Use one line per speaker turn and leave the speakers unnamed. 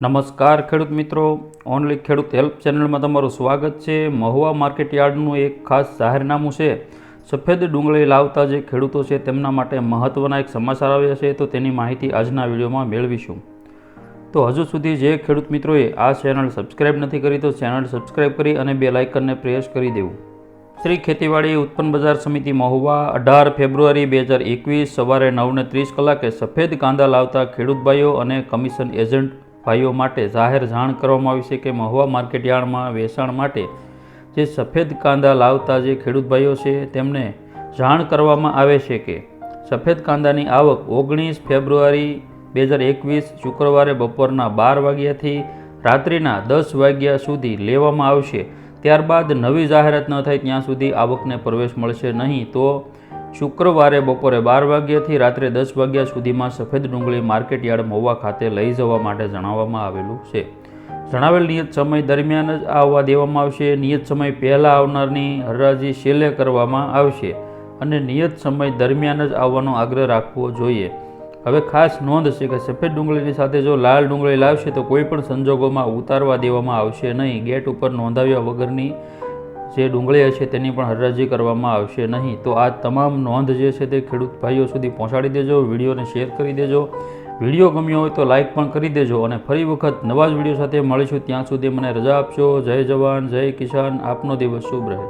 નમસ્કાર ખેડૂત મિત્રો, ઓનલી ખેડૂત હેલ્પ ચેનલમાં તમારું સ્વાગત છે। મહુવા માર્કેટ યાર્ડનું એક ખાસ જાહેરનામું છે। સફેદ ડુંગળી લાવતા જે ખેડૂતો છે તેમના માટે મહત્ત્વના એક સમાચાર આવ્યા છે, તો તેની માહિતી આજના વિડીયોમાં મેળવીશું। તો હજુ સુધી જે ખેડૂત મિત્રોએ આ ચેનલ સબસ્ક્રાઈબ નથી કરી તો ચેનલ સબસ્ક્રાઈબ કરી અને બેલ આઇકનને પ્રેસ કરી દેવું। શ્રી ખેતીવાડી ઉત્પન્ન બજાર સમિતિ મહુવા 18 ફેબ્રુઆરી 2021 સવારે 9:30 કલાકે સફેદ કાંદા લાવતા ખેડૂત ભાઈઓ અને કમિશન એજન્ટ ભાઈઓ માટે જાહેર જાણ કરવામાં આવી છે કે મહુવા માર્કેટ યાર્ડમાં વેચાણ માટે જે સફેદ કાંદા લાવતા જે ખેડૂત ભાઈઓ છે તેમને જાણ કરવામાં આવે છે કે સફેદ કાંદાની આવક 19 ફેબ્રુઆરી 2021 શુક્રવારે બપોરના 12 વાગ્યાથી રાત્રિના 10 વાગ્યા સુધી લેવામાં આવશે। ત્યારબાદ નવી જાહેરાત ન થાય ત્યાં સુધી આવકને પ્રવેશ મળશે નહીં। તો શુક્રવારે બપોરે 12 વાગ્યાથી રાત્રે 10 વાગ્યા સુધીમાં સફેદ ડુંગળી માર્કેટ યાર્ડ મહુવા ખાતે લઈ જવા માટે જણાવવામાં આવેલું છે। જણાવેલ નિયત સમય દરમિયાન જ આવવા દેવામાં આવશે। નિયત સમય પહેલાં આવનારની હરાજી છેલ્લે કરવામાં આવશે અને નિયત સમય દરમિયાન જ આવવાનો આગ્રહ રાખવો જોઈએ। હવે ખાસ નોંધ છે કે સફેદ ડુંગળીની સાથે જો લાલ ડુંગળી લાવશે તો કોઈ પણ સંજોગોમાં ઉતારવા દેવામાં આવશે નહીં। ગેટ ઉપર નોંધાવ્યા વગરની જે ડુંગળી હશે તેની પણ હરાજી કરવામાં આવશે નહીં। તો આ તમામ નોંધ જે છે તે ખેડૂત ભાઈઓ સુધી પહોંચાડી દેજો, વિડીયોને શેર કરી દેજો। વિડીયો ગમ્યો હોય તો લાઇક પણ કરી દેજો અને ફરી વખત નવા જ વિડીયો સાથે મળીશું। ત્યાં સુધી મને રજા આપશો। જય જવાન, જય કિસાન, આપનો દિવસ શુભ રહે।